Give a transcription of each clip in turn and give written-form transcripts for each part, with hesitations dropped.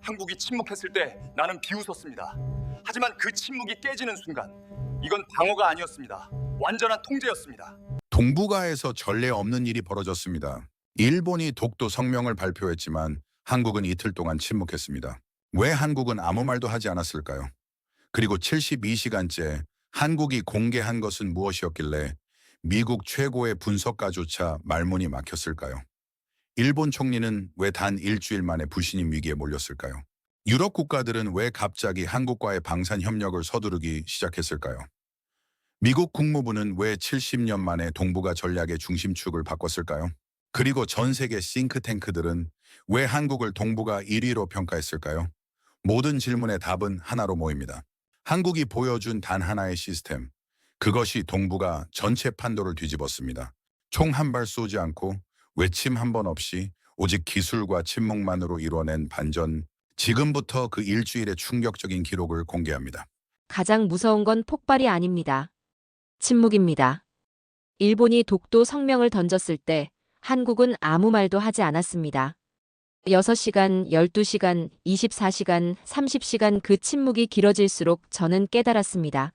한국이 침묵했을 때 나는 비웃었습니다. 하지만 그 침묵이 깨지는 순간 이건 방어가 아니었습니다. 완전한 통제였습니다. 동북아에서 전례 없는 일이 벌어졌습니다. 일본이 독도 성명을 발표했지만 한국은 이틀 동안 침묵했습니다. 왜 한국은 아무 말도 하지 않았을까요? 그리고 72시간째 한국이 공개한 것은 무엇이었길래 미국 최고의 분석가조차 말문이 막혔을까요? 일본 총리는 왜 단 일주일 만에 불신임 위기에 몰렸을까요? 유럽 국가들은 왜 갑자기 한국과의 방산 협력을 서두르기 시작했을까요? 미국 국무부는 왜 70년 만에 동북아 전략의 중심축을 바꿨을까요? 그리고 전 세계 싱크탱크들은 왜 한국을 동북아 1위로 평가했을까요? 모든 질문의 답은 하나로 모입니다. 한국이 보여준 단 하나의 시스템. 그것이 동북아 전체 판도를 뒤집었습니다. 총 한 발 쏘지 않고 외침 한 번 없이 오직 기술과 침묵만으로 이뤄낸 반전. 지금부터 그 일주일의 충격적인 기록을 공개합니다. 가장 무서운 건 폭발이 아닙니다. 침묵입니다. 일본이 독도 성명을 던졌을 때 한국은 아무 말도 하지 않았습니다. 6시간, 12시간, 24시간, 30시간 그 침묵이 길어질수록 저는 깨달았습니다.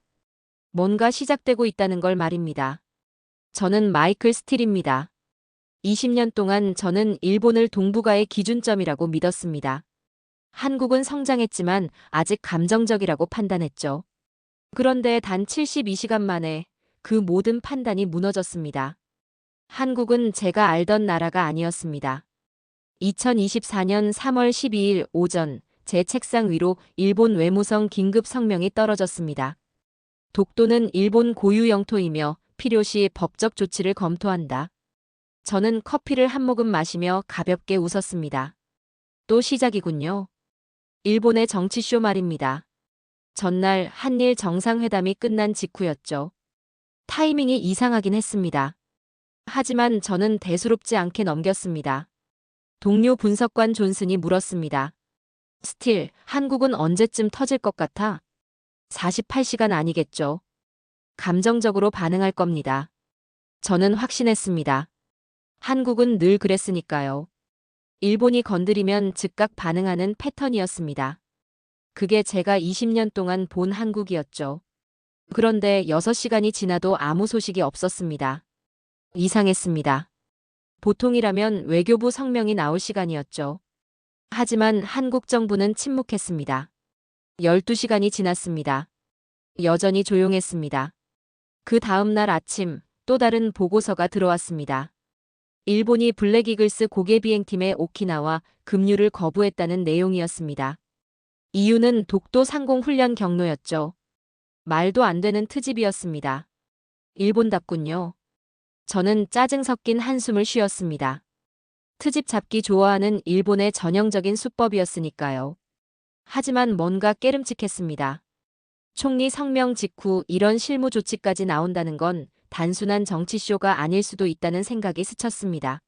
뭔가 시작되고 있다는 걸 말입니다. 저는 마이클 스틸입니다. 20년 동안 저는 일본을 동북아의 기준점이라고 믿었습니다. 한국은 성장했지만 아직 감정적이라고 판단했죠. 그런데 단 72시간 만에 그 모든 판단이 무너졌습니다. 한국은 제가 알던 나라가 아니었습니다. 2024년 3월 12일 오전 제 책상 위로 일본 외무성 긴급 성명이 떨어졌습니다. 독도는 일본 고유 영토이며 필요시 법적 조치를 검토한다. 저는 커피를 한 모금 마시며 가볍게 웃었습니다. 또 시작이군요. 일본의 정치쇼 말입니다. 전날 한일 정상회담이 끝난 직후였죠. 타이밍이 이상하긴 했습니다. 하지만 저는 대수롭지 않게 넘겼습니다. 동료 분석관 존슨이 물었습니다. 스틸, 한국은 언제쯤 터질 것 같아? 48시간 아니겠죠. 감정적으로 반응할 겁니다. 저는 확신했습니다. 한국은 늘 그랬으니까요. 일본이 건드리면 즉각 반응하는 패턴이었습니다. 그게 제가 20년 동안 본 한국이었죠. 그런데 6시간이 지나도 아무 소식이 없었습니다. 이상했습니다. 보통이라면 외교부 성명이 나올 시간이었죠. 하지만 한국 정부는 침묵했습니다. 12시간이 지났습니다. 여전히 조용했습니다. 그 다음 날 아침 또 다른 보고서가 들어왔습니다. 일본이 블랙이글스 고개비행팀의 오키나와 급류를 거부했다는 내용이었습니다. 이유는 독도 상공 훈련 경로였죠. 말도 안 되는 트집이었습니다. 일본답군요. 저는 짜증 섞인 한숨을 쉬었습니다. 트집 잡기 좋아하는 일본의 전형적인 수법이었으니까요. 하지만 뭔가 깨름칙했습니다. 총리 성명 직후 이런 실무 조치까지 나온다는 건 단순한 정치쇼가 아닐 수도 있다는 생각이 스쳤습니다.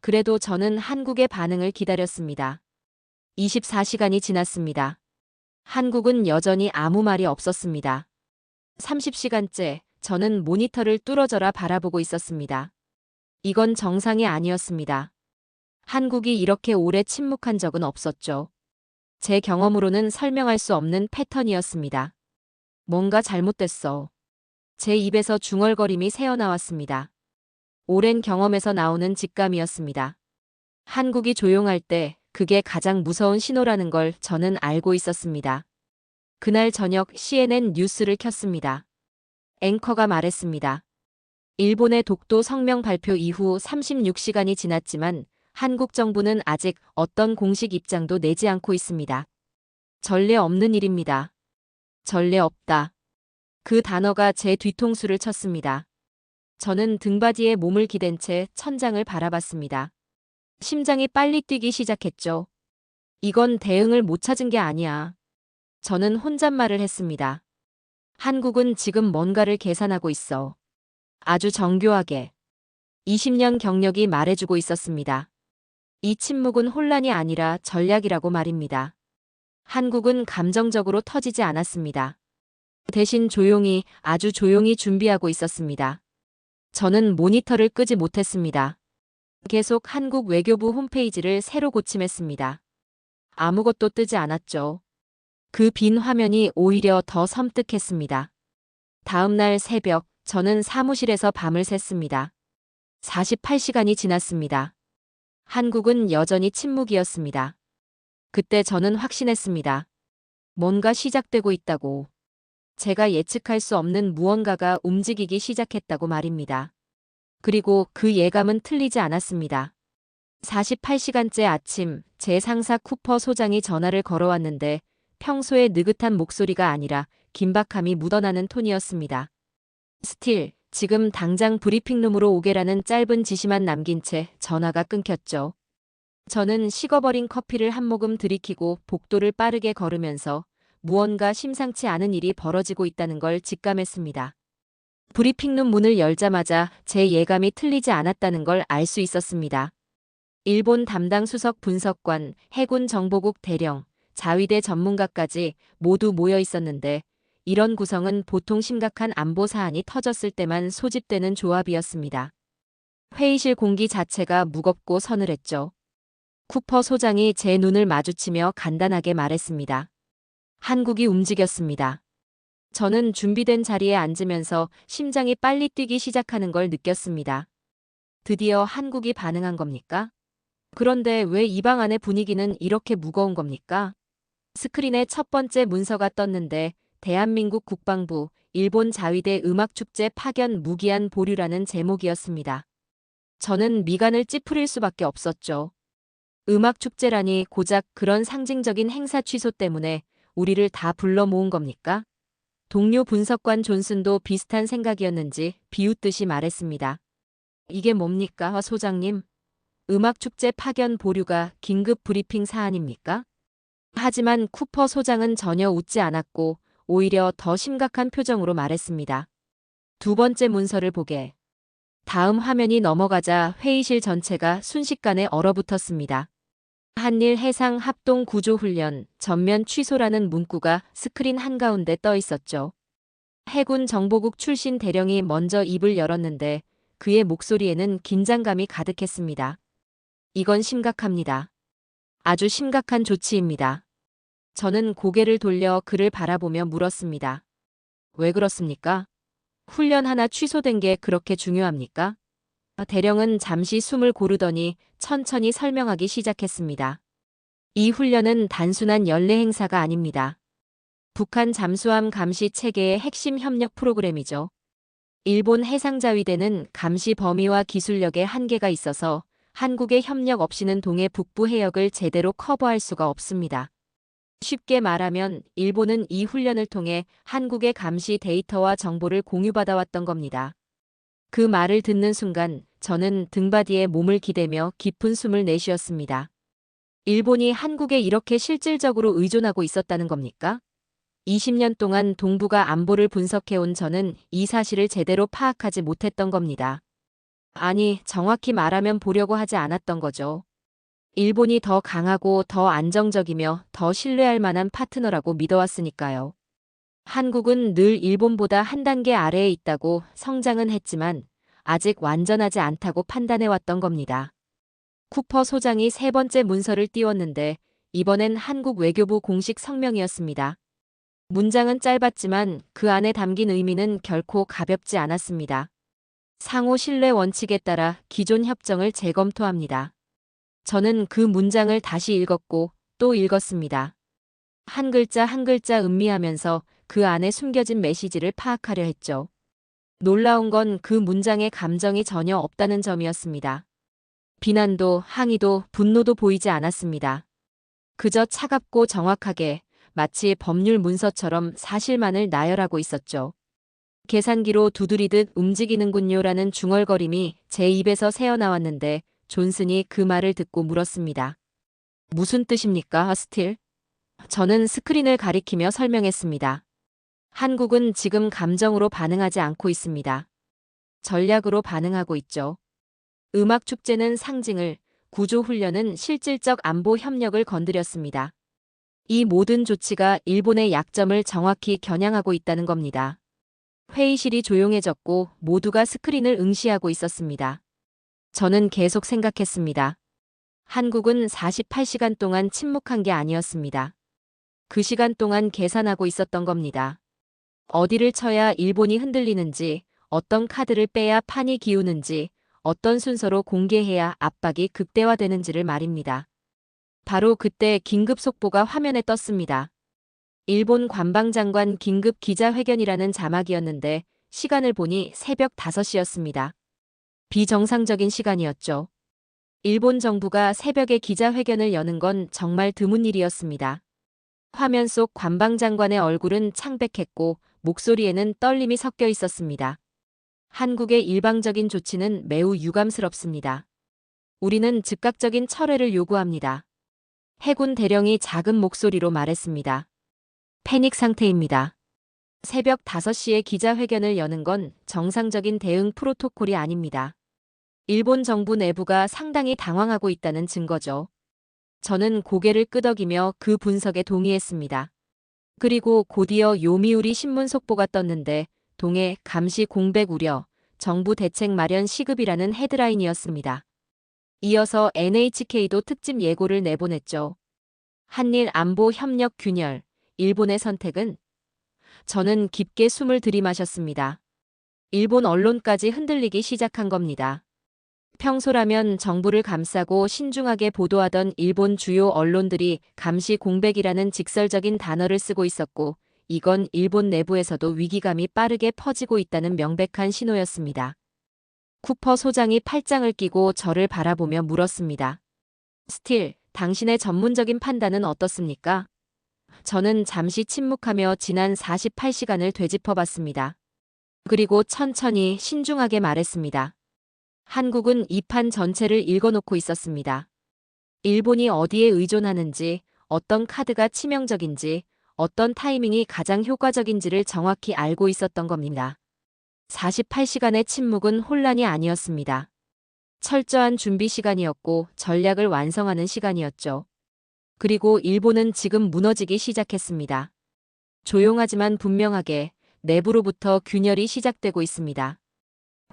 그래도 저는 한국의 반응을 기다렸습니다. 24시간이 지났습니다. 한국은 여전히 아무 말이 없었습니다. 30시간째 저는 모니터를 뚫어져라 바라보고 있었습니다. 이건 정상이 아니었습니다. 한국이 이렇게 오래 침묵한 적은 없었죠. 제 경험으로는 설명할 수 없는 패턴이었습니다. 뭔가 잘못됐어. 제 입에서 중얼거림이 새어나왔습니다. 오랜 경험에서 나오는 직감이었습니다. 한국이 조용할 때 그게 가장 무서운 신호라는 걸 저는 알고 있었습니다. 그날 저녁 CNN 뉴스를 켰습니다. 앵커가 말했습니다. 일본의 독도 성명 발표 이후 36시간이 지났지만 한국 정부는 아직 어떤 공식 입장도 내지 않고 있습니다. 전례 없는 일입니다. 전례 없다. 그 단어가 제 뒤통수를 쳤습니다. 저는 등받이에 몸을 기댄 채 천장을 바라봤습니다. 심장이 빨리 뛰기 시작했죠. 이건 대응을 못 찾은 게 아니야. 저는 혼잣말을 했습니다. 한국은 지금 뭔가를 계산하고 있어. 아주 정교하게. 20년 경력이 말해주고 있었습니다. 이 침묵은 혼란이 아니라 전략이라고 말입니다. 한국은 감정적으로 터지지 않았습니다. 대신 조용히, 아주 조용히 준비하고 있었습니다. 저는 모니터를 끄지 못했습니다. 계속 한국 외교부 홈페이지를 새로 고침했습니다. 아무것도 뜨지 않았죠. 그 빈 화면이 오히려 더 섬뜩했습니다. 다음 날 새벽, 저는 사무실에서 밤을 샜습니다. 48시간이 지났습니다. 한국은 여전히 침묵이었습니다. 그때 저는 확신했습니다. 뭔가 시작되고 있다고. 제가 예측할 수 없는 무언가가 움직이기 시작했다고 말입니다. 그리고 그 예감은 틀리지 않았습니다. 48시간째 아침, 제 상사 쿠퍼 소장이 전화를 걸어왔는데 평소의 느긋한 목소리가 아니라 긴박함이 묻어나는 톤이었습니다. 스틸, 지금 당장 브리핑룸으로 오게라는 짧은 지시만 남긴 채 전화가 끊겼죠. 저는 식어버린 커피를 한 모금 들이키고 복도를 빠르게 걸으면서 무언가 심상치 않은 일이 벌어지고 있다는 걸 직감했습니다. 브리핑룸 문을 열자마자 제 예감이 틀리지 않았다는 걸 알 수 있었습니다. 일본 담당 수석 분석관, 해군 정보국 대령, 자위대 전문가까지 모두 모여 있었는데 이런 구성은 보통 심각한 안보 사안이 터졌을 때만 소집되는 조합이었습니다. 회의실 공기 자체가 무겁고 서늘했죠. 쿠퍼 소장이 제 눈을 마주치며 간단하게 말했습니다. 한국이 움직였습니다. 저는 준비된 자리에 앉으면서 심장이 빨리 뛰기 시작하는 걸 느꼈습니다. 드디어 한국이 반응한 겁니까? 그런데 왜 이 방 안의 분위기는 이렇게 무거운 겁니까? 스크린에 첫 번째 문서가 떴는데 대한민국 국방부, 일본 자위대 음악축제 파견 무기한 보류라는 제목이었습니다. 저는 미간을 찌푸릴 수밖에 없었죠. 음악축제라니 고작 그런 상징적인 행사 취소 때문에 우리를 다 불러 모은 겁니까? 동료 분석관 존슨도 비슷한 생각이었는지 비웃듯이 말했습니다. 이게 뭡니까, 소장님? 음악축제 파견 보류가 긴급 브리핑 사안입니까? 하지만 쿠퍼 소장은 전혀 웃지 않았고 오히려 더 심각한 표정으로 말했습니다. 두 번째 문서를 보게. 다음 화면이 넘어가자 회의실 전체가 순식간에 얼어붙었습니다. 한일 해상 합동 구조 훈련 전면 취소라는 문구가 스크린 한가운데 떠 있었죠. 해군 정보국 출신 대령이 먼저 입을 열었는데 그의 목소리에는 긴장감이 가득했습니다. 이건 심각합니다. 아주 심각한 조치입니다. 저는 고개를 돌려 그를 바라보며 물었습니다. 왜 그렇습니까? 훈련 하나 취소된 게 그렇게 중요합니까? 대령은 잠시 숨을 고르더니 천천히 설명하기 시작했습니다. 이 훈련은 단순한 연례 행사가 아닙니다. 북한 잠수함 감시 체계의 핵심 협력 프로그램이죠. 일본 해상자위대는 감시 범위와 기술력에 한계가 있어서 한국의 협력 없이는 동해 북부 해역을 제대로 커버할 수가 없습니다. 쉽게 말하면 일본은 이 훈련을 통해 한국의 감시 데이터와 정보를 공유받아왔던 겁니다. 그 말을 듣는 순간 저는 등받이에 몸을 기대며 깊은 숨을 내쉬었습니다. 일본이 한국에 이렇게 실질적으로 의존하고 있었다는 겁니까? 20년 동안 동북아 안보를 분석해온 저는 이 사실을 제대로 파악하지 못했던 겁니다. 아니, 정확히 말하면 보려고 하지 않았던 거죠. 일본이 더 강하고 더 안정적이며 더 신뢰할 만한 파트너라고 믿어왔으니까요. 한국은 늘 일본보다 한 단계 아래에 있다고 성장은 했지만 아직 완전하지 않다고 판단해왔던 겁니다. 쿠퍼 소장이 세 번째 문서를 띄웠는데 이번엔 한국 외교부 공식 성명이었습니다. 문장은 짧았지만 그 안에 담긴 의미는 결코 가볍지 않았습니다. 상호 신뢰 원칙에 따라 기존 협정을 재검토합니다. 저는 그 문장을 다시 읽었고 또 읽었습니다. 한 글자 한 글자 음미하면서 그 안에 숨겨진 메시지를 파악하려 했죠. 놀라운 건 그 문장에 감정이 전혀 없다는 점이었습니다. 비난도 항의도 분노도 보이지 않았습니다. 그저 차갑고 정확하게 마치 법률 문서처럼 사실만을 나열하고 있었죠. 계산기로 두드리듯 움직이는군요라는 중얼거림이 제 입에서 새어나왔는데 존슨이 그 말을 듣고 물었습니다. 무슨 뜻입니까, 스틸? 저는 스크린을 가리키며 설명했습니다. 한국은 지금 감정으로 반응하지 않고 있습니다. 전략으로 반응하고 있죠. 음악축제는 상징을, 구조훈련은 실질적 안보 협력을 건드렸습니다. 이 모든 조치가 일본의 약점을 정확히 겨냥하고 있다는 겁니다. 회의실이 조용해졌고 모두가 스크린을 응시하고 있었습니다. 저는 계속 생각했습니다. 한국은 48시간 동안 침묵한 게 아니었습니다. 그 시간 동안 계산하고 있었던 겁니다. 어디를 쳐야 일본이 흔들리는지, 어떤 카드를 빼야 판이 기우는지, 어떤 순서로 공개해야 압박이 극대화되는지를 말입니다. 바로 그때 긴급 속보가 화면에 떴습니다. 일본 관방장관 긴급 기자회견이라는 자막이었는데 시간을 보니 새벽 5시였습니다. 비정상적인 시간이었죠. 일본 정부가 새벽에 기자회견을 여는 건 정말 드문 일이었습니다. 화면 속 관방장관의 얼굴은 창백했고 목소리에는 떨림이 섞여 있었습니다. 한국의 일방적인 조치는 매우 유감스럽습니다. 우리는 즉각적인 철회를 요구합니다. 해군 대령이 작은 목소리로 말했습니다. 패닉 상태입니다. 새벽 5시에 기자회견을 여는 건 정상적인 대응 프로토콜이 아닙니다. 일본 정부 내부가 상당히 당황하고 있다는 증거죠. 저는 고개를 끄덕이며 그 분석에 동의했습니다. 그리고 곧이어 요미우리 신문 속보가 떴는데 동해 감시 공백 우려, 정부 대책 마련 시급이라는 헤드라인이었습니다. 이어서 NHK도 특집 예고를 내보냈죠. 한일 안보 협력 균열, 일본의 선택은? 저는 깊게 숨을 들이마셨습니다. 일본 언론까지 흔들리기 시작한 겁니다. 평소라면 정부를 감싸고 신중하게 보도하던 일본 주요 언론들이 감시 공백이라는 직설적인 단어를 쓰고 있었고, 이건 일본 내부에서도 위기감이 빠르게 퍼지고 있다는 명백한 신호였습니다. 쿠퍼 소장이 팔짱을 끼고 저를 바라보며 물었습니다. 스틸, 당신의 전문적인 판단은 어떻습니까? 저는 잠시 침묵하며 지난 48시간을 되짚어봤습니다. 그리고 천천히 신중하게 말했습니다. 한국은 이 판 전체를 읽어놓고 있었습니다. 일본이 어디에 의존하는지, 어떤 카드가 치명적인지, 어떤 타이밍이 가장 효과적인지를 정확히 알고 있었던 겁니다. 48시간의 침묵은 혼란이 아니었습니다. 철저한 준비 시간이었고 전략을 완성하는 시간이었죠. 그리고 일본은 지금 무너지기 시작했습니다. 조용하지만 분명하게 내부로부터 균열이 시작되고 있습니다.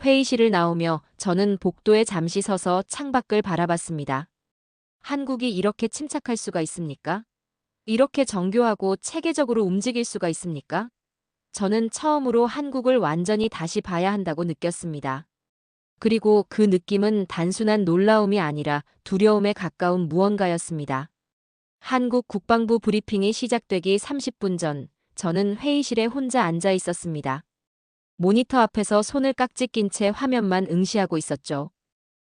회의실을 나오며 저는 복도에 잠시 서서 창밖을 바라봤습니다. 한국이 이렇게 침착할 수가 있습니까? 이렇게 정교하고 체계적으로 움직일 수가 있습니까? 저는 처음으로 한국을 완전히 다시 봐야 한다고 느꼈습니다. 그리고 그 느낌은 단순한 놀라움이 아니라 두려움에 가까운 무언가였습니다. 한국 국방부 브리핑이 시작되기 30분 전, 저는 회의실에 혼자 앉아 있었습니다. 모니터 앞에서 손을 깍지 낀 채 화면만 응시하고 있었죠.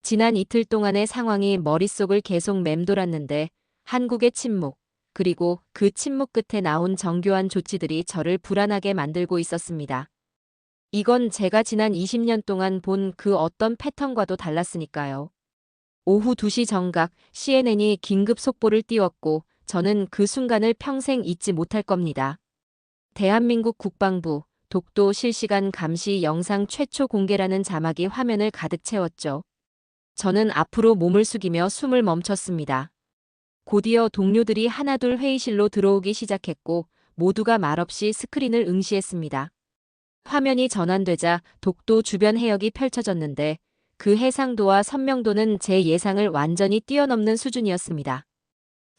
지난 이틀 동안의 상황이 머릿속을 계속 맴돌았는데 한국의 침묵, 그리고 그 침묵 끝에 나온 정교한 조치들이 저를 불안하게 만들고 있었습니다. 이건 제가 지난 20년 동안 본 그 어떤 패턴과도 달랐으니까요. 오후 2시 정각 CNN이 긴급 속보를 띄웠고 저는 그 순간을 평생 잊지 못할 겁니다. 대한민국 국방부 독도 실시간 감시 영상 최초 공개라는 자막이 화면을 가득 채웠죠. 저는 앞으로 몸을 숙이며 숨을 멈췄습니다. 곧이어 동료들이 하나둘 회의실로 들어오기 시작했고 모두가 말없이 스크린을 응시했습니다. 화면이 전환되자 독도 주변 해역이 펼쳐졌는데 그 해상도와 선명도는 제 예상을 완전히 뛰어넘는 수준이었습니다.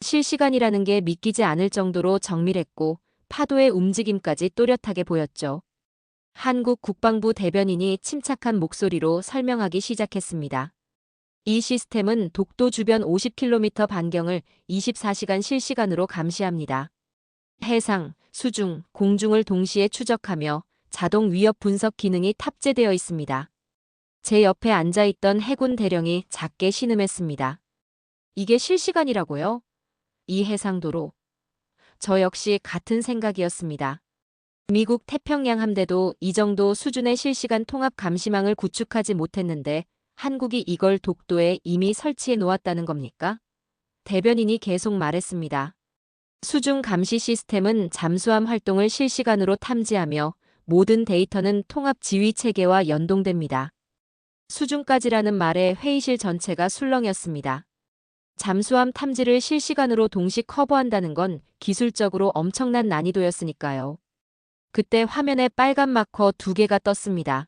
실시간이라는 게 믿기지 않을 정도로 정밀했고 파도의 움직임까지 또렷하게 보였죠. 한국 국방부 대변인이 침착한 목소리로 설명하기 시작했습니다. 이 시스템은 독도 주변 50km 반경을 24시간 실시간으로 감시합니다. 해상, 수중, 공중을 동시에 추적하며 자동 위협 분석 기능이 탑재되어 있습니다. 제 옆에 앉아있던 해군 대령이 작게 신음했습니다. 이게 실시간이라고요? 이 해상도로. 저 역시 같은 생각이었습니다. 미국 태평양 함대도 이 정도 수준의 실시간 통합 감시망을 구축하지 못했는데 한국이 이걸 독도에 이미 설치해 놓았다는 겁니까? 대변인이 계속 말했습니다. 수중 감시 시스템은 잠수함 활동을 실시간으로 탐지하며 모든 데이터는 통합 지휘 체계와 연동됩니다. 수중까지라는 말에 회의실 전체가 술렁였습니다. 잠수함 탐지를 실시간으로 동시 커버한다는 건 기술적으로 엄청난 난이도였으니까요. 그때 화면에 빨간 마커 2개가 떴습니다.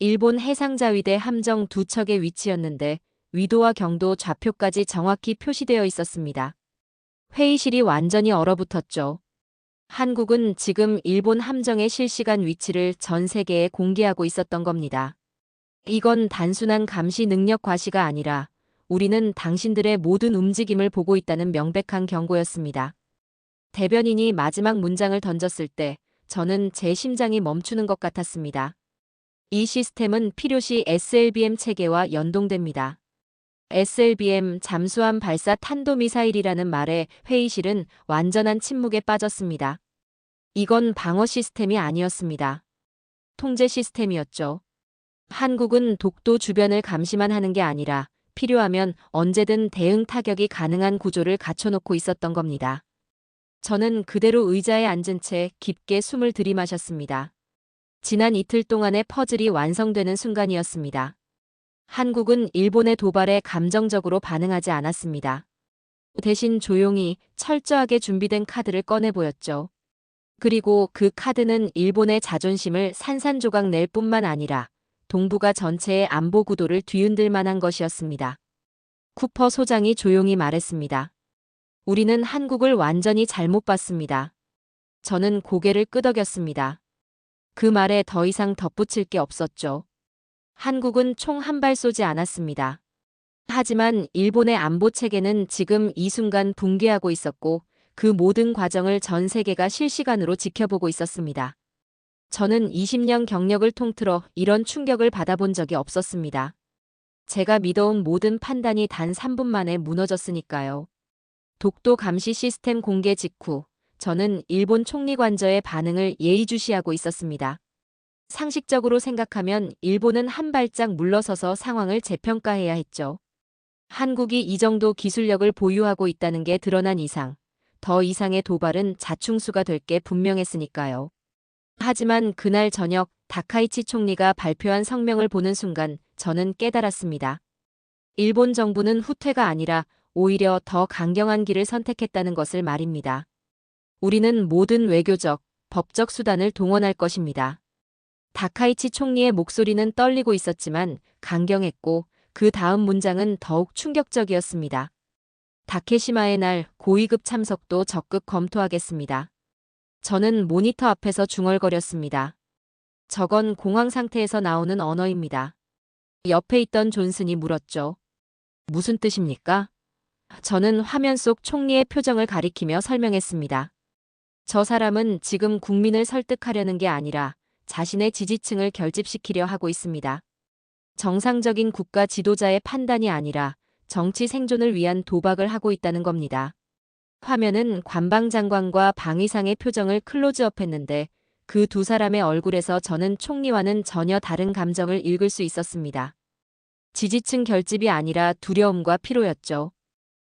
일본 해상자위대 함정 2척의 위치였는데 위도와 경도 좌표까지 정확히 표시되어 있었습니다. 회의실이 완전히 얼어붙었죠. 한국은 지금 일본 함정의 실시간 위치를 전 세계에 공개하고 있었던 겁니다. 이건 단순한 감시 능력 과시가 아니라 우리는 당신들의 모든 움직임을 보고 있다는 명백한 경고였습니다. 대변인이 마지막 문장을 던졌을 때 저는 제 심장이 멈추는 것 같았습니다. 이 시스템은 필요시 SLBM 체계와 연동됩니다. SLBM 잠수함 발사 탄도미사일이라는 말에 회의실은 완전한 침묵에 빠졌습니다. 이건 방어 시스템이 아니었습니다. 통제 시스템이었죠. 한국은 독도 주변을 감시만 하는 게 아니라 필요하면 언제든 대응 타격이 가능한 구조를 갖춰놓고 있었던 겁니다. 저는 그대로 의자에 앉은 채 깊게 숨을 들이마셨습니다. 지난 이틀 동안의 퍼즐이 완성되는 순간이었습니다. 한국은 일본의 도발에 감정적으로 반응하지 않았습니다. 대신 조용히 철저하게 준비된 카드를 꺼내 보였죠. 그리고 그 카드는 일본의 자존심을 산산조각 낼 뿐만 아니라 동북아 전체의 안보 구도를 뒤흔들 만한 것이었습니다. 쿠퍼 소장이 조용히 말했습니다. 우리는 한국을 완전히 잘못 봤습니다. 저는 고개를 끄덕였습니다. 그 말에 더 이상 덧붙일 게 없었죠. 한국은 총 한 발 쏘지 않았습니다. 하지만 일본의 안보 체계는 지금 이 순간 붕괴하고 있었고 그 모든 과정을 전 세계가 실시간으로 지켜보고 있었습니다. 저는 20년 경력을 통틀어 이런 충격을 받아본 적이 없었습니다. 제가 믿어온 모든 판단이 단 3분 만에 무너졌으니까요. 독도 감시 시스템 공개 직후 저는 일본 총리 관저의 반응을 예의주시하고 있었습니다. 상식적으로 생각하면 일본은 한 발짝 물러서서 상황을 재평가해야 했죠. 한국이 이 정도 기술력을 보유하고 있다는 게 드러난 이상, 더 이상의 도발은 자충수가 될 게 분명했으니까요. 하지만 그날 저녁 다카이치 총리가 발표한 성명을 보는 순간 저는 깨달았습니다. 일본 정부는 후퇴가 아니라 오히려 더 강경한 길을 선택했다는 것을 말입니다. 우리는 모든 외교적, 법적 수단을 동원할 것입니다. 다카이치 총리의 목소리는 떨리고 있었지만 강경했고 그 다음 문장은 더욱 충격적이었습니다. 다케시마의 날 고위급 참석도 적극 검토하겠습니다. 저는 모니터 앞에서 중얼거렸습니다. 저건 공황 상태에서 나오는 언어입니다. 옆에 있던 존슨이 물었죠. 무슨 뜻입니까? 저는 화면 속 총리의 표정을 가리키며 설명했습니다. 저 사람은 지금 국민을 설득하려는 게 아니라 자신의 지지층을 결집시키려 하고 있습니다. 정상적인 국가 지도자의 판단이 아니라 정치 생존을 위한 도박을 하고 있다는 겁니다. 화면은 관방장관과 방위상의 표정을 클로즈업했는데 그 두 사람의 얼굴에서 저는 총리와는 전혀 다른 감정을 읽을 수 있었습니다. 지지층 결집이 아니라 두려움과 피로였죠.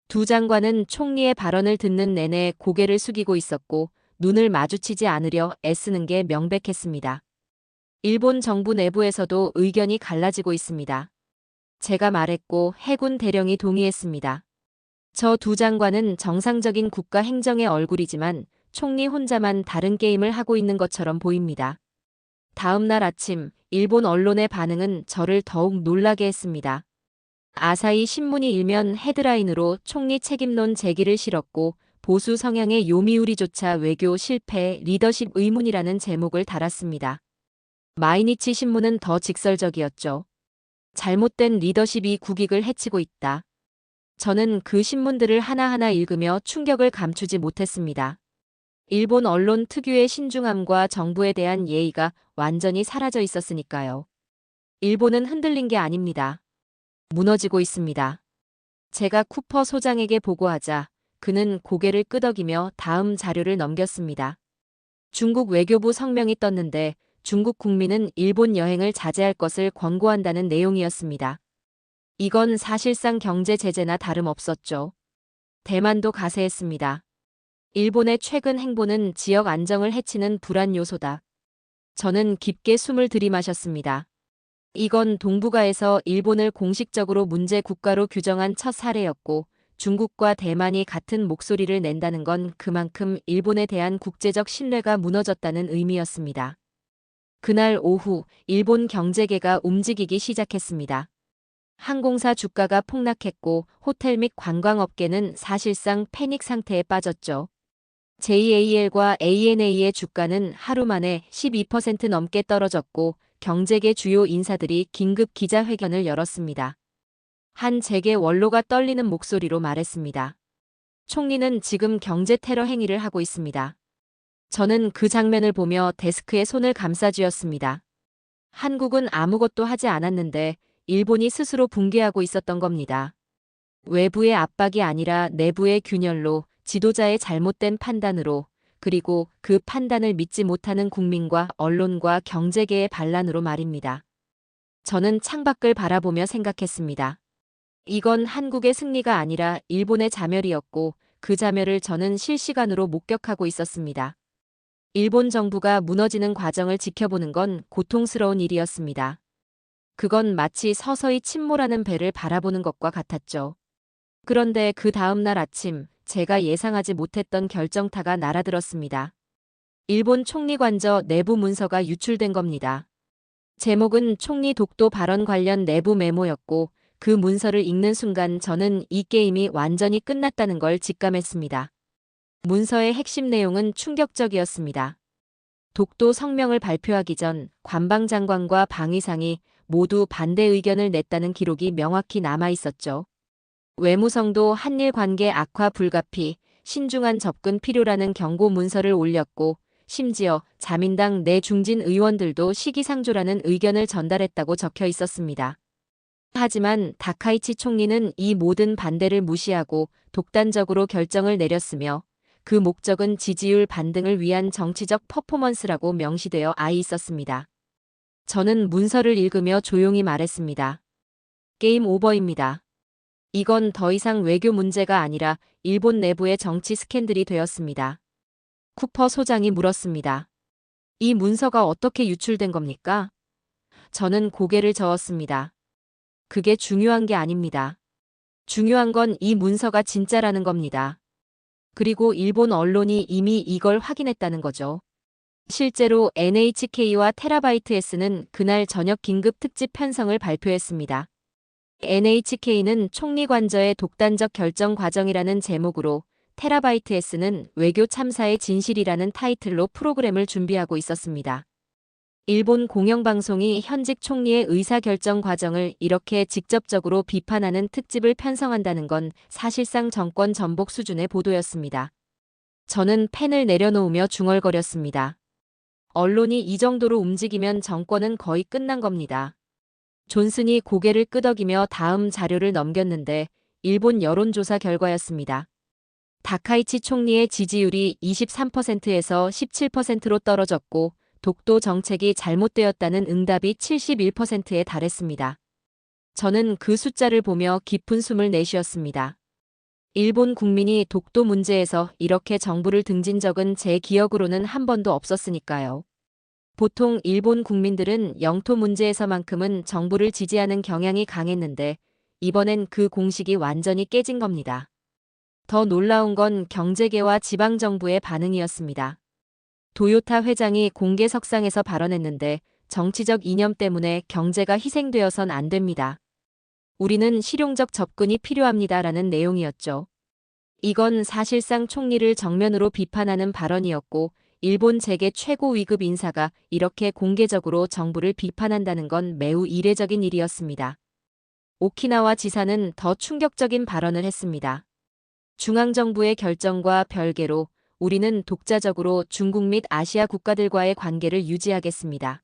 두 장관은 총리의 발언을 듣는 내내 고개를 숙이고 있었고 눈을 마주치지 않으려 애쓰는 게 명백했습니다. 일본 정부 내부에서도 의견이 갈라지고 있습니다. 제가 말했고 해군 대령이 동의했습니다. 저 두 장관은 정상적인 국가 행정의 얼굴이지만 총리 혼자만 다른 게임을 하고 있는 것처럼 보입니다. 다음 날 아침 일본 언론의 반응은 저를 더욱 놀라게 했습니다. 아사히 신문이 일면 헤드라인으로 총리 책임론 제기를 실었고 보수 성향의 요미우리조차 외교 실패 리더십 의문이라는 제목을 달았습니다. 마이니치 신문은 더 직설적이었죠. 잘못된 리더십이 국익을 해치고 있다. 저는 그 신문들을 하나하나 읽으며 충격을 감추지 못했습니다. 일본 언론 특유의 신중함과 정부에 대한 예의가 완전히 사라져 있었으니까요. 일본은 흔들린 게 아닙니다. 무너지고 있습니다. 제가 쿠퍼 소장에게 보고하자 그는 고개를 끄덕이며 다음 자료를 넘겼습니다. 중국 외교부 성명이 떴는데 중국 국민은 일본 여행을 자제할 것을 권고한다는 내용이었습니다. 이건 사실상 경제 제재나 다름없었죠. 대만도 가세했습니다. 일본의 최근 행보는 지역 안정을 해치는 불안 요소다. 저는 깊게 숨을 들이마셨습니다. 이건 동북아에서 일본을 공식적으로 문제 국가로 규정한 첫 사례였고 중국과 대만이 같은 목소리를 낸다는 건 그만큼 일본에 대한 국제적 신뢰가 무너졌다는 의미였습니다. 그날 오후 일본 경제계가 움직이기 시작했습니다. 항공사 주가가 폭락했고 호텔 및 관광업계는 사실상 패닉 상태에 빠졌죠. JAL과 ANA의 주가는 하루 만에 12% 넘게 떨어졌고 경제계 주요 인사들이 긴급 기자회견을 열었습니다. 한 재계 원로가 떨리는 목소리로 말했습니다. 총리는 지금 경제 테러 행위를 하고 있습니다. 저는 그 장면을 보며 데스크에 손을 감싸쥐었습니다. 한국은 아무것도 하지 않았는데 일본이 스스로 붕괴하고 있었던 겁니다. 외부의 압박이 아니라 내부의 균열로, 지도자의 잘못된 판단으로, 그리고 그 판단을 믿지 못하는 국민과 언론과 경제계의 반란으로 말입니다. 저는 창밖을 바라보며 생각했습니다. 이건 한국의 승리가 아니라 일본의 자멸이었고 그 자멸을 저는 실시간으로 목격하고 있었습니다. 일본 정부가 무너지는 과정을 지켜보는 건 고통스러운 일이었습니다. 그건 마치 서서히 침몰하는 배를 바라보는 것과 같았죠. 그런데 그 다음 날 아침, 제가 예상하지 못했던 결정타가 날아들었습니다. 일본 총리 관저 내부 문서가 유출된 겁니다. 제목은 총리 독도 발언 관련 내부 메모였고 그 문서를 읽는 순간 저는 이 게임이 완전히 끝났다는 걸 직감했습니다. 문서의 핵심 내용은 충격적이었습니다. 독도 성명을 발표하기 전 관방장관과 방위상이 모두 반대 의견을 냈다는 기록이 명확히 남아 있었죠. 외무성도 한일 관계 악화 불가피, 신중한 접근 필요라는 경고 문서를 올렸고 심지어 자민당 내 중진 의원들도 시기상조라는 의견을 전달했다고 적혀 있었습니다. 하지만 다카이치 총리는 이 모든 반대를 무시하고 독단적으로 결정을 내렸으며 그 목적은 지지율 반등을 위한 정치적 퍼포먼스라고 명시되어 있었습니다. 저는 문서를 읽으며 조용히 말했습니다. 게임 오버입니다. 이건 더 이상 외교 문제가 아니라 일본 내부의 정치 스캔들이 되었습니다. 쿠퍼 소장이 물었습니다. 이 문서가 어떻게 유출된 겁니까? 저는 고개를 저었습니다. 그게 중요한 게 아닙니다. 중요한 건 이 문서가 진짜라는 겁니다. 그리고 일본 언론이 이미 이걸 확인했다는 거죠. 실제로 NHK와 테라바이트S는 그날 저녁 긴급 특집 편성을 발표했습니다. NHK는 총리 관저의 독단적 결정 과정이라는 제목으로 테라바이트S는 외교 참사의 진실이라는 타이틀로 프로그램을 준비하고 있었습니다. 일본 공영방송이 현직 총리의 의사결정 과정을 이렇게 직접적으로 비판하는 특집을 편성한다는 건 사실상 정권 전복 수준의 보도였습니다. 저는 펜을 내려놓으며 중얼거렸습니다. 언론이 이 정도로 움직이면 정권은 거의 끝난 겁니다. 존슨이 고개를 끄덕이며 다음 자료를 넘겼는데 일본 여론조사 결과였습니다. 다카이치 총리의 지지율이 23%에서 17%로 떨어졌고 독도 정책이 잘못되었다는 응답이 71%에 달했습니다. 저는 그 숫자를 보며 깊은 숨을 내쉬었습니다. 일본 국민이 독도 문제에서 이렇게 정부를 등진 적은 제 기억으로는 한 번도 없었으니까요. 보통 일본 국민들은 영토 문제에서만큼은 정부를 지지하는 경향이 강했는데 이번엔 그 공식이 완전히 깨진 겁니다. 더 놀라운 건 경제계와 지방정부의 반응이었습니다. 도요타 회장이 공개석상에서 발언했는데 정치적 이념 때문에 경제가 희생되어선 안 됩니다. 우리는 실용적 접근이 필요합니다라는 내용이었죠. 이건 사실상 총리를 정면으로 비판하는 발언이었고 일본 재계 최고 위급 인사가 이렇게 공개적으로 정부를 비판한다는 건 매우 이례적인 일이었습니다. 오키나와 지사는 더 충격적인 발언을 했습니다. 중앙정부의 결정과 별개로 우리는 독자적으로 중국 및 아시아 국가들과의 관계를 유지하겠습니다.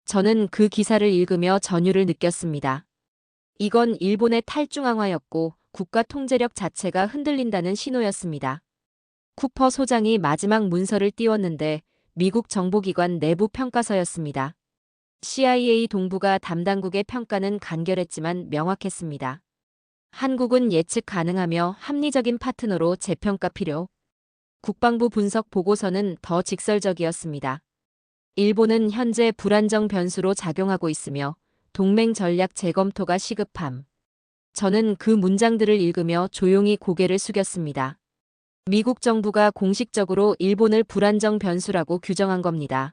저는 그 기사를 읽으며 전율을 느꼈습니다. 이건 일본의 탈중앙화였고 국가 통제력 자체가 흔들린다는 신호였습니다. 쿠퍼 소장이 마지막 문서를 띄웠는데 미국 정보기관 내부 평가서였습니다. CIA 동부가 담당국의 평가는 간결했지만 명확했습니다. 한국은 예측 가능하며 합리적인 파트너로 재평가 필요. 국방부 분석 보고서는 더 직설적이었습니다. 일본은 현재 불안정 변수로 작용하고 있으며 동맹 전략 재검토가 시급함. 저는 그 문장들을 읽으며 조용히 고개를 숙였습니다. 미국 정부가 공식적으로 일본을 불안정 변수라고 규정한 겁니다.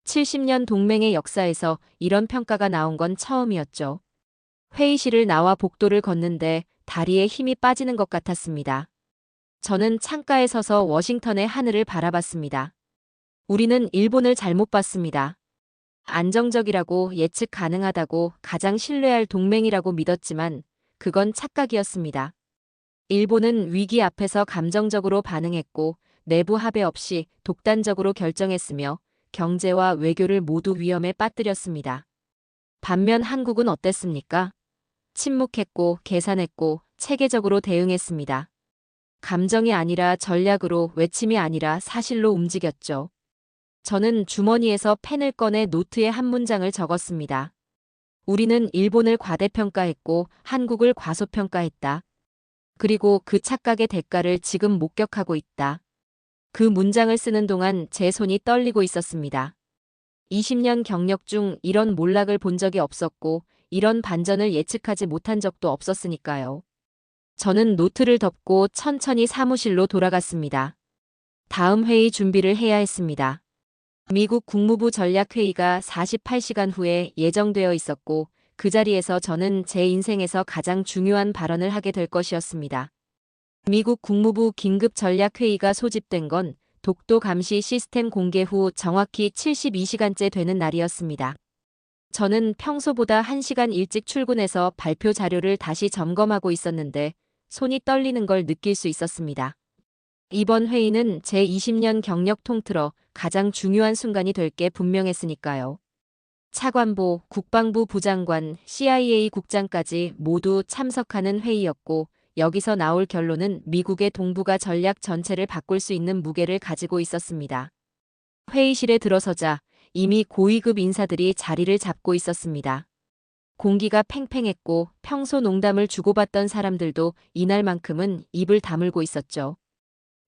70년 동맹의 역사에서 이런 평가가 나온 건 처음이었죠. 회의실을 나와 복도를 걷는데 다리에 힘이 빠지는 것 같았습니다. 저는 창가에 서서 워싱턴의 하늘을 바라봤습니다. 우리는 일본을 잘못 봤습니다. 안정적이라고 예측 가능하다고 가장 신뢰할 동맹이라고 믿었지만 그건 착각이었습니다. 일본은 위기 앞에서 감정적으로 반응했고 내부 합의 없이 독단적으로 결정했으며 경제와 외교를 모두 위험에 빠뜨렸습니다. 반면 한국은 어땠습니까? 침묵했고 계산했고 체계적으로 대응했습니다. 감정이 아니라 전략으로, 외침이 아니라 사실로 움직였죠. 저는 주머니에서 펜을 꺼내 노트에 한 문장을 적었습니다. 우리는 일본을 과대평가했고 한국을 과소평가했다. 그리고 그 착각의 대가를 지금 목격하고 있다. 그 문장을 쓰는 동안 제 손이 떨리고 있었습니다. 20년 경력 중 이런 몰락을 본 적이 없었고 이런 반전을 예측하지 못한 적도 없었으니까요. 저는 노트를 덮고 천천히 사무실로 돌아갔습니다. 다음 회의 준비를 해야 했습니다. 미국 국무부 전략회의가 48시간 후에 예정되어 있었고 그 자리에서 저는 제 인생에서 가장 중요한 발언을 하게 될 것이었습니다. 미국 국무부 긴급 전략회의가 소집된 건 독도 감시 시스템 공개 후 정확히 72시간째 되는 날이었습니다. 저는 평소보다 1시간 일찍 출근해서 발표 자료를 다시 점검하고 있었는데 손이 떨리는 걸 느낄 수 있었습니다. 이번 회의는 제 20년 경력 통틀어 가장 중요한 순간이 될 게 분명했으니까요. 차관보, 국방부 부장관, CIA 국장까지 모두 참석하는 회의였고 여기서 나올 결론은 미국의 동북아 전략 전체를 바꿀 수 있는 무게를 가지고 있었습니다. 회의실에 들어서자 이미 고위급 인사들이 자리를 잡고 있었습니다. 공기가 팽팽했고 평소 농담을 주고받던 사람들도 이날만큼은 입을 다물고 있었죠.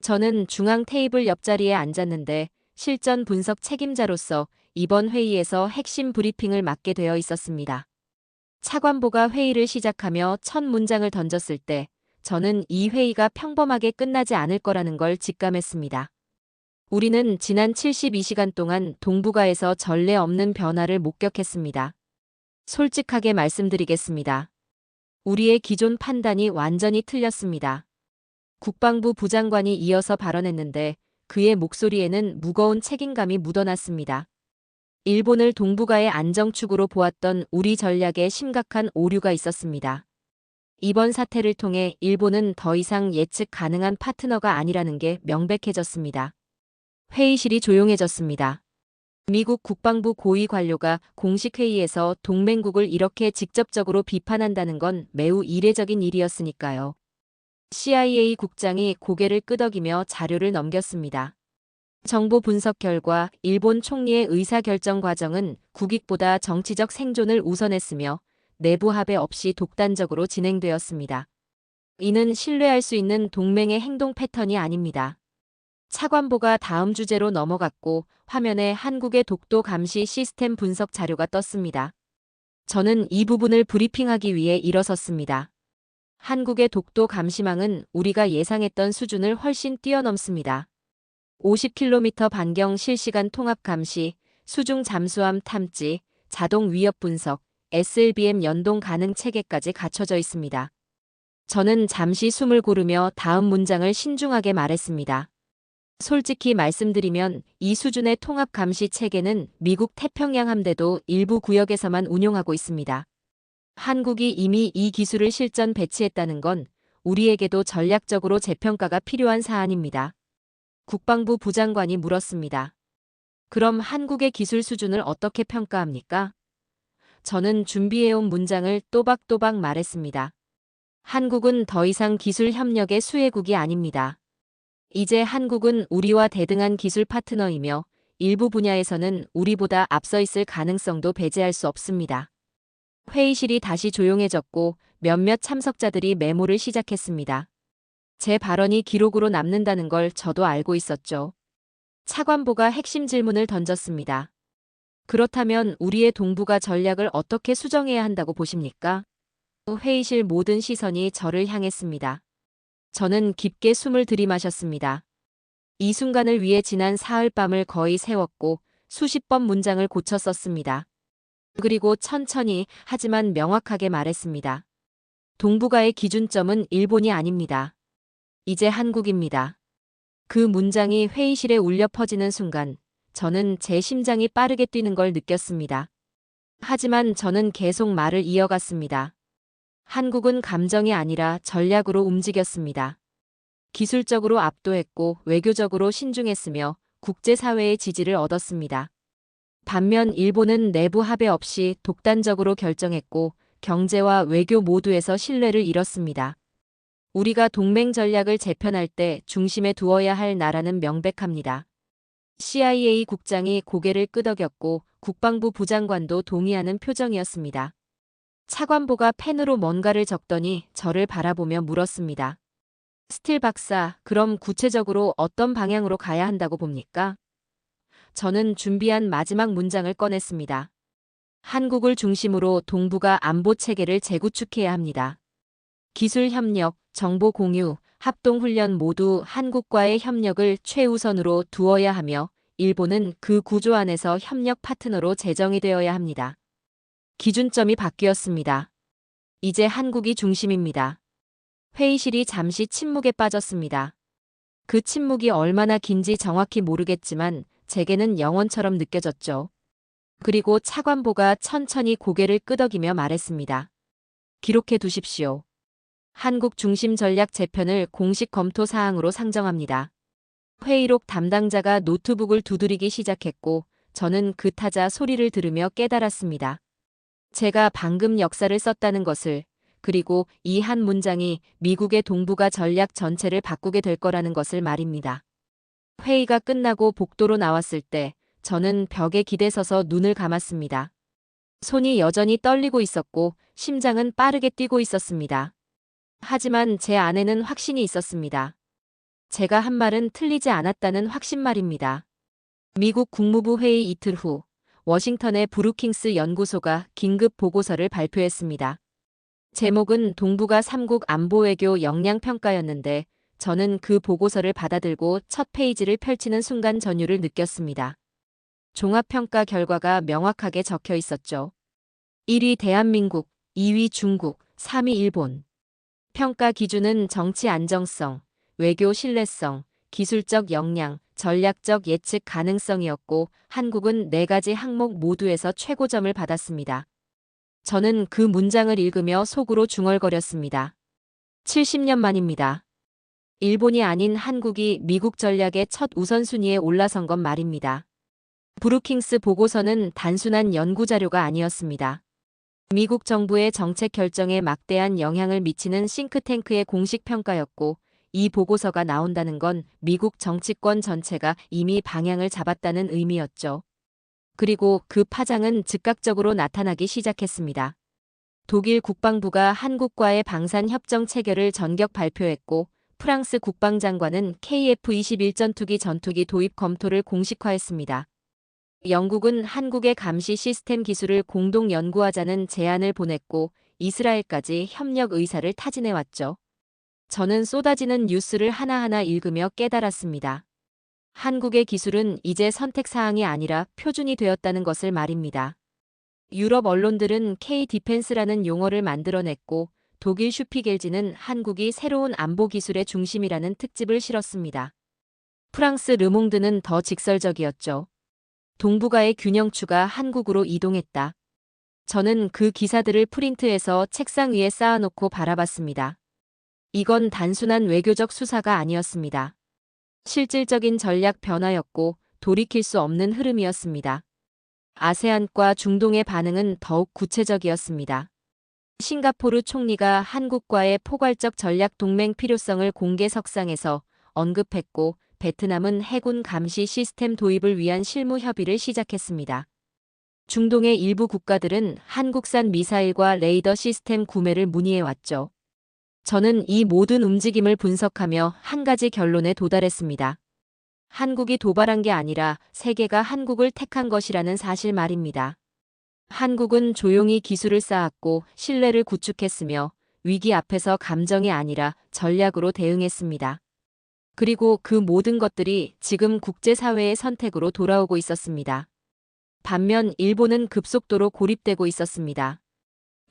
저는 중앙 테이블 옆자리에 앉았는데 실전 분석 책임자로서 이번 회의에서 핵심 브리핑을 맡게 되어 있었습니다. 차관보가 회의를 시작하며 첫 문장을 던졌을 때 저는 이 회의가 평범하게 끝나지 않을 거라는 걸 직감했습니다. 우리는 지난 72시간 동안 동북아에서 전례 없는 변화를 목격했습니다. 솔직하게 말씀드리겠습니다. 우리의 기존 판단이 완전히 틀렸습니다. 국방부 부장관이 이어서 발언했는데 그의 목소리에는 무거운 책임감이 묻어났습니다. 일본을 동북아의 안정축으로 보았던 우리 전략에 심각한 오류가 있었습니다. 이번 사태를 통해 일본은 더 이상 예측 가능한 파트너가 아니라는 게 명백해졌습니다. 회의실이 조용해졌습니다. 미국 국방부 고위 관료가 공식 회의에서 동맹국을 이렇게 직접적으로 비판한다는 건 매우 이례적인 일이었으니까요. CIA 국장이 고개를 끄덕이며 자료를 넘겼습니다. 정보 분석 결과 일본 총리의 의사결정 과정은 국익보다 정치적 생존을 우선했으며 내부 합의 없이 독단적으로 진행되었습니다. 이는 신뢰할 수 있는 동맹의 행동 패턴이 아닙니다. 차관보가 다음 주제로 넘어갔고 화면에 한국의 독도 감시 시스템 분석 자료가 떴습니다. 저는 이 부분을 브리핑하기 위해 일어섰습니다. 한국의 독도 감시망은 우리가 예상했던 수준을 훨씬 뛰어넘습니다. 50km 반경 실시간 통합 감시, 수중 잠수함 탐지, 자동 위협 분석, SLBM 연동 가능 체계까지 갖춰져 있습니다. 저는 잠시 숨을 고르며 다음 문장을 신중하게 말했습니다. 솔직히 말씀드리면 이 수준의 통합 감시 체계는 미국 태평양 함대도 일부 구역에서만 운용하고 있습니다. 한국이 이미 이 기술을 실전 배치했다는 건 우리에게도 전략적으로 재평가가 필요한 사안입니다. 국방부 부장관이 물었습니다. 그럼 한국의 기술 수준을 어떻게 평가합니까? 저는 준비해온 문장을 또박또박 말했습니다. 한국은 더 이상 기술 협력의 수혜국이 아닙니다. 이제 한국은 우리와 대등한 기술 파트너이며 일부 분야에서는 우리보다 앞서 있을 가능성도 배제할 수 없습니다. 회의실이 다시 조용해졌고 몇몇 참석자들이 메모를 시작했습니다. 제 발언이 기록으로 남는다는 걸 저도 알고 있었죠. 차관보가 핵심 질문을 던졌습니다. 그렇다면 우리의 동북아 전략을 어떻게 수정해야 한다고 보십니까? 회의실 모든 시선이 저를 향했습니다. 저는 깊게 숨을 들이마셨습니다. 이 순간을 위해 지난 사흘 밤을 거의 세웠고 수십 번 문장을 고쳐 썼습니다. 그리고 천천히 하지만 명확하게 말했습니다. 동북아의 기준점은 일본이 아닙니다. 이제 한국입니다. 그 문장이 회의실에 울려 퍼지는 순간 저는 제 심장이 빠르게 뛰는 걸 느꼈습니다. 하지만 저는 계속 말을 이어갔습니다. 한국은 감정이 아니라 전략으로 움직였습니다. 기술적으로 압도했고 외교적으로 신중했으며 국제사회의 지지를 얻었습니다. 반면 일본은 내부 합의 없이 독단적으로 결정했고 경제와 외교 모두에서 신뢰를 잃었습니다. 우리가 동맹 전략을 재편할 때 중심에 두어야 할 나라는 명백합니다. CIA 국장이 고개를 끄덕였고 국방부 부장관도 동의하는 표정이었습니다. 차관보가 펜으로 뭔가를 적더니 저를 바라보며 물었습니다. 스틸 박사, 그럼 구체적으로 어떤 방향으로 가야 한다고 봅니까? 저는 준비한 마지막 문장을 꺼냈습니다. 한국을 중심으로 동북아 안보 체계를 재구축해야 합니다. 기술 협력, 정보 공유, 합동훈련 모두 한국과의 협력을 최우선으로 두어야 하며 일본은 그 구조 안에서 협력 파트너로 제정이 되어야 합니다. 기준점이 바뀌었습니다. 이제 한국이 중심입니다. 회의실이 잠시 침묵에 빠졌습니다. 그 침묵이 얼마나 긴지 정확히 모르겠지만 제게는 영원처럼 느껴졌죠. 그리고 차관보가 천천히 고개를 끄덕이며 말했습니다. 기록해 두십시오. 한국 중심 전략 재편을 공식 검토 사항으로 상정합니다. 회의록 담당자가 노트북을 두드리기 시작했고 저는 그 타자 소리를 들으며 깨달았습니다. 제가 방금 역사를 썼다는 것을, 그리고 이 한 문장이 미국의 동북아 전략 전체를 바꾸게 될 거라는 것을 말입니다. 회의가 끝나고 복도로 나왔을 때 저는 벽에 기대서서 눈을 감았습니다. 손이 여전히 떨리고 있었고 심장은 빠르게 뛰고 있었습니다. 하지만 제 안에는 확신이 있었습니다. 제가 한 말은 틀리지 않았다는 확신 말입니다. 미국 국무부 회의 이틀 후 워싱턴의 브루킹스 연구소가 긴급 보고서를 발표했습니다. 제목은 동북아 3국 안보외교 역량평가였는데 저는 그 보고서를 받아들고 첫 페이지를 펼치는 순간 전율을 느꼈습니다. 종합평가 결과가 명확하게 적혀 있었죠. 1위 대한민국, 2위 중국, 3위 일본. 평가 기준은 정치 안정성, 외교 신뢰성, 기술적 역량, 전략적 예측 가능성이었고 한국은 4가지 항목 모두에서 최고점을 받았습니다. 저는 그 문장을 읽으며 속으로 중얼거렸습니다. 70년 만입니다. 일본이 아닌 한국이 미국 전략의 첫 우선순위에 올라선 건 말입니다. 브루킹스 보고서는 단순한 연구자료가 아니었습니다. 미국 정부의 정책 결정에 막대한 영향을 미치는 싱크탱크의 공식 평가였고 이 보고서가 나온다는 건 미국 정치권 전체가 이미 방향을 잡았다는 의미였죠. 그리고 그 파장은 즉각적으로 나타나기 시작했습니다. 독일 국방부가 한국과의 방산협정 체결을 전격 발표했고 프랑스 국방장관은 KF-21 전투기 도입 검토를 공식화했습니다. 영국은 한국의 감시 시스템 기술을 공동 연구하자는 제안을 보냈고 이스라엘까지 협력 의사를 타진해왔죠. 저는 쏟아지는 뉴스를 하나하나 읽으며 깨달았습니다. 한국의 기술은 이제 선택사항이 아니라 표준이 되었다는 것을 말입니다. 유럽 언론들은 K-디펜스라는 용어를 만들어냈고 독일 슈피겔지는 한국이 새로운 안보 기술의 중심이라는 특집을 실었습니다. 프랑스 르몽드는 더 직설적이었죠. 동북아의 균형추가 한국으로 이동했다. 저는 그 기사들을 프린트해서 책상 위에 쌓아놓고 바라봤습니다. 이건 단순한 외교적 수사가 아니었습니다. 실질적인 전략 변화였고 돌이킬 수 없는 흐름이었습니다. 아세안과 중동의 반응은 더욱 구체적이었습니다. 싱가포르 총리가 한국과의 포괄적 전략 동맹 필요성을 공개석상에서 언급했고 베트남은 해군 감시 시스템 도입을 위한 실무 협의를 시작했습니다. 중동의 일부 국가들은 한국산 미사일과 레이더 시스템 구매를 문의해왔죠. 저는 이 모든 움직임을 분석하며 한 가지 결론에 도달했습니다. 한국이 도발한 게 아니라 세계가 한국을 택한 것이라는 사실 말입니다. 한국은 조용히 기술을 쌓았고 신뢰를 구축했으며 위기 앞에서 감정이 아니라 전략으로 대응했습니다. 그리고 그 모든 것들이 지금 국제사회의 선택으로 돌아오고 있었습니다. 반면 일본은 급속도로 고립되고 있었습니다.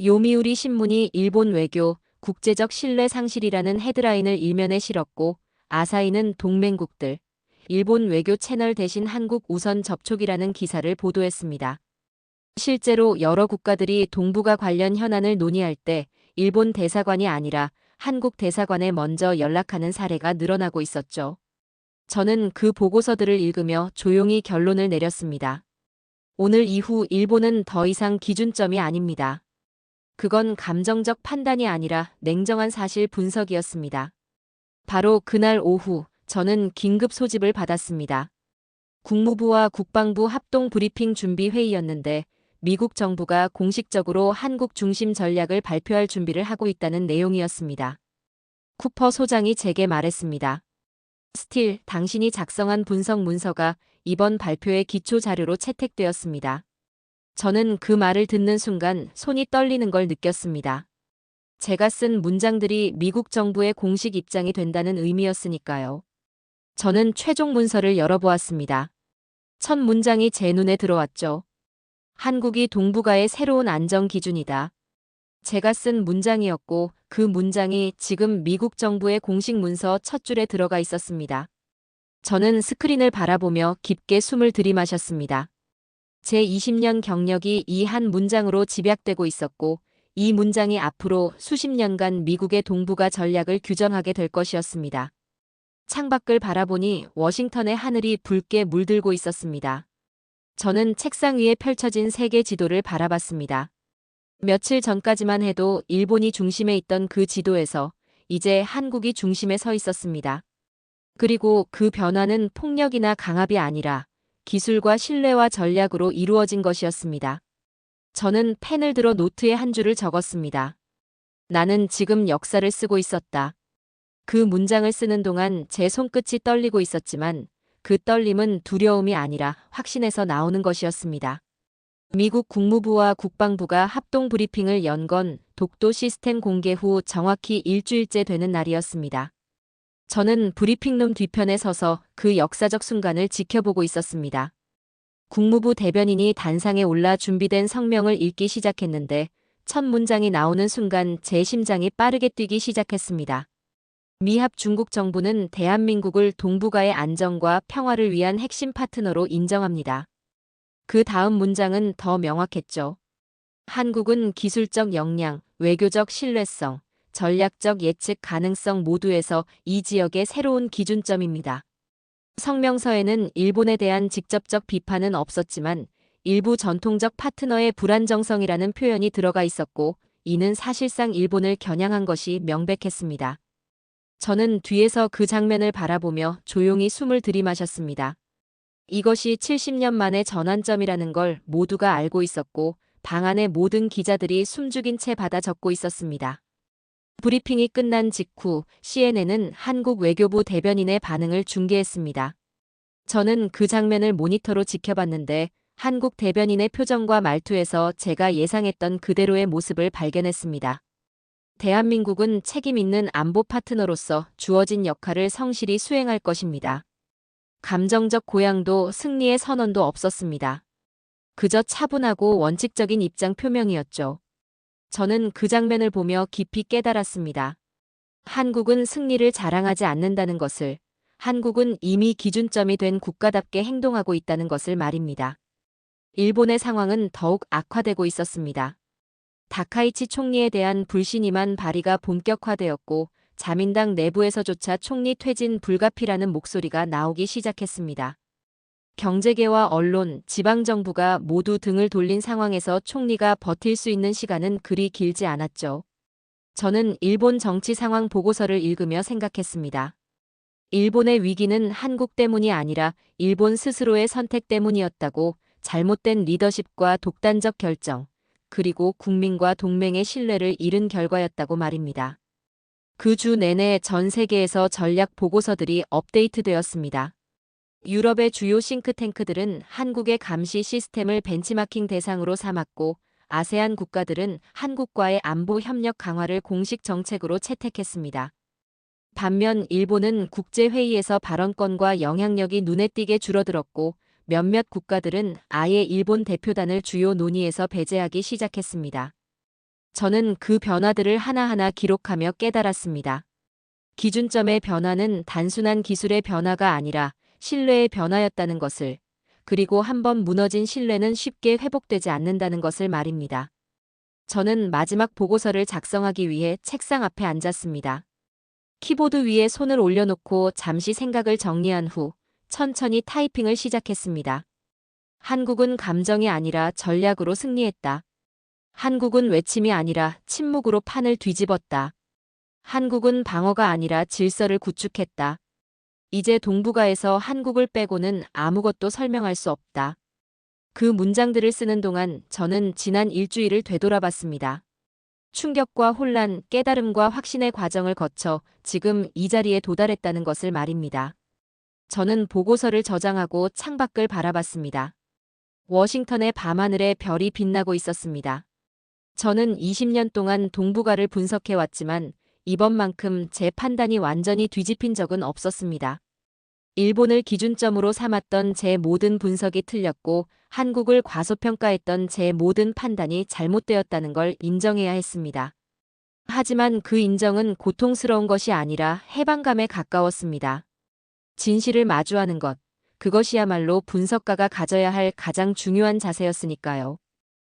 요미우리 신문이 일본 외교, 국제적 신뢰 상실이라는 헤드라인을 일면에 실었고, 아사히는 동맹국들, 일본 외교 채널 대신 한국 우선 접촉이라는 기사를 보도했습니다. 실제로 여러 국가들이 동북아 관련 현안을 논의할 때 일본 대사관이 아니라 한국 대사관에 먼저 연락하는 사례가 늘어나고 있었죠. 저는 그 보고서들을 읽으며 조용히 결론을 내렸습니다. 오늘 이후 일본은 더 이상 기준점이 아닙니다. 그건 감정적 판단이 아니라 냉정한 사실 분석이었습니다. 바로 그날 오후 저는 긴급 소집을 받았습니다. 국무부와 국방부 합동 브리핑 준비 회의였는데 미국 정부가 공식적으로 한국 중심 전략을 발표할 준비를 하고 있다는 내용이었습니다. 쿠퍼 소장이 제게 말했습니다. 스틸, 당신이 작성한 분석 문서가 이번 발표의 기초 자료로 채택되었습니다. 저는 그 말을 듣는 순간 손이 떨리는 걸 느꼈습니다. 제가 쓴 문장들이 미국 정부의 공식 입장이 된다는 의미였으니까요. 저는 최종 문서를 열어보았습니다. 첫 문장이 제 눈에 들어왔죠. 한국이 동북아의 새로운 안정 기준이다. 제가 쓴 문장이었고 그 문장이 지금 미국 정부의 공식 문서 첫 줄에 들어가 있었습니다. 저는 스크린을 바라보며 깊게 숨을 들이마셨습니다. 제 20년 경력이 이 한 문장으로 집약되고 있었고 이 문장이 앞으로 수십 년간 미국의 동북아 전략을 규정하게 될 것이었습니다. 창밖을 바라보니 워싱턴의 하늘이 붉게 물들고 있었습니다. 저는 책상 위에 펼쳐진 세계 지도를 바라봤습니다. 며칠 전까지만 해도 일본이 중심에 있던 그 지도에서 이제 한국이 중심에 서 있었습니다. 그리고 그 변화는 폭력이나 강압이 아니라 기술과 신뢰와 전략으로 이루어진 것이었습니다. 저는 펜을 들어 노트에 한 줄을 적었습니다. 나는 지금 역사를 쓰고 있었다. 그 문장을 쓰는 동안 제 손끝이 떨리고 있었지만 그 떨림은 두려움이 아니라 확신에서 나오는 것이었습니다. 미국 국무부와 국방부가 합동 브리핑을 연 건 독도 시스템 공개 후 정확히 일주일째 되는 날이었습니다. 저는 브리핑룸 뒤편에 서서 그 역사적 순간을 지켜보고 있었습니다. 국무부 대변인이 단상에 올라 준비된 성명을 읽기 시작했는데 첫 문장이 나오는 순간 제 심장이 빠르게 뛰기 시작했습니다. 미합 중국 정부는 대한민국을 동북아의 안정과 평화를 위한 핵심 파트너로 인정합니다. 그 다음 문장은 더 명확했죠. 한국은 기술적 역량, 외교적 신뢰성, 전략적 예측 가능성 모두에서 이 지역의 새로운 기준점입니다. 성명서에는 일본에 대한 직접적 비판은 없었지만 일부 전통적 파트너의 불안정성이라는 표현이 들어가 있었고 이는 사실상 일본을 겨냥한 것이 명백했습니다. 저는 뒤에서 그 장면을 바라보며 조용히 숨을 들이마셨습니다. 이것이 70년 만의 전환점이라는 걸 모두가 알고 있었고 방 안의 모든 기자들이 숨죽인 채 받아 적고 있었습니다. 브리핑이 끝난 직후 CNN은 한국 외교부 대변인의 반응을 중계했습니다. 저는 그 장면을 모니터로 지켜봤는데 한국 대변인의 표정과 말투에서 제가 예상했던 그대로의 모습을 발견했습니다. 대한민국은 책임 있는 안보 파트너로서 주어진 역할을 성실히 수행할 것입니다. 감정적 고양도 승리의 선언도 없었습니다. 그저 차분하고 원칙적인 입장 표명이었죠. 저는 그 장면을 보며 깊이 깨달았습니다. 한국은 승리를 자랑하지 않는다는 것을, 한국은 이미 기준점이 된 국가답게 행동하고 있다는 것을 말입니다. 일본의 상황은 더욱 악화되고 있었습니다. 다카이치 총리에 대한 불신임한 발의가 본격화되었고 자민당 내부에서조차 총리 퇴진 불가피라는 목소리가 나오기 시작했습니다. 경제계와 언론, 지방정부가 모두 등을 돌린 상황에서 총리가 버틸 수 있는 시간은 그리 길지 않았죠. 저는 일본 정치 상황 보고서를 읽으며 생각했습니다. 일본의 위기는 한국 때문이 아니라 일본 스스로의 선택 때문이었다고, 잘못된 리더십과 독단적 결정, 그리고 국민과 동맹의 신뢰를 잃은 결과였다고 말입니다. 그 주 내내 전 세계에서 전략 보고서들이 업데이트되었습니다. 유럽의 주요 싱크탱크들은 한국의 감시 시스템을 벤치마킹 대상으로 삼았고 아세안 국가들은 한국과의 안보 협력 강화를 공식 정책으로 채택했습니다. 반면 일본은 국제회의에서 발언권과 영향력이 눈에 띄게 줄어들었고 몇몇 국가들은 아예 일본 대표단을 주요 논의에서 배제하기 시작했습니다. 저는 그 변화들을 하나하나 기록하며 깨달았습니다. 기준점의 변화는 단순한 기술의 변화가 아니라 신뢰의 변화였다는 것을, 그리고 한번 무너진 신뢰는 쉽게 회복되지 않는다는 것을 말입니다. 저는 마지막 보고서를 작성하기 위해 책상 앞에 앉았습니다. 키보드 위에 손을 올려놓고 잠시 생각을 정리한 후 천천히 타이핑을 시작했습니다. 한국은 감정이 아니라 전략으로 승리했다. 한국은 외침이 아니라 침묵으로 판을 뒤집었다. 한국은 방어가 아니라 질서를 구축했다. 이제 동북아에서 한국을 빼고는 아무것도 설명할 수 없다. 그 문장들을 쓰는 동안 저는 지난 일주일을 되돌아봤습니다. 충격과 혼란, 깨달음과 확신의 과정을 거쳐 지금 이 자리에 도달했다는 것을 말입니다. 저는 보고서를 저장하고 창밖을 바라봤습니다. 워싱턴의 밤하늘에 별이 빛나고 있었습니다. 저는 20년 동안 동북아를 분석해왔지만 이번만큼 제 판단이 완전히 뒤집힌 적은 없었습니다. 일본을 기준점으로 삼았던 제 모든 분석이 틀렸고 한국을 과소평가했던 제 모든 판단이 잘못되었다는 걸 인정해야 했습니다. 하지만 그 인정은 고통스러운 것이 아니라 해방감에 가까웠습니다. 진실을 마주하는 것, 그것이야말로 분석가가 가져야 할 가장 중요한 자세였으니까요.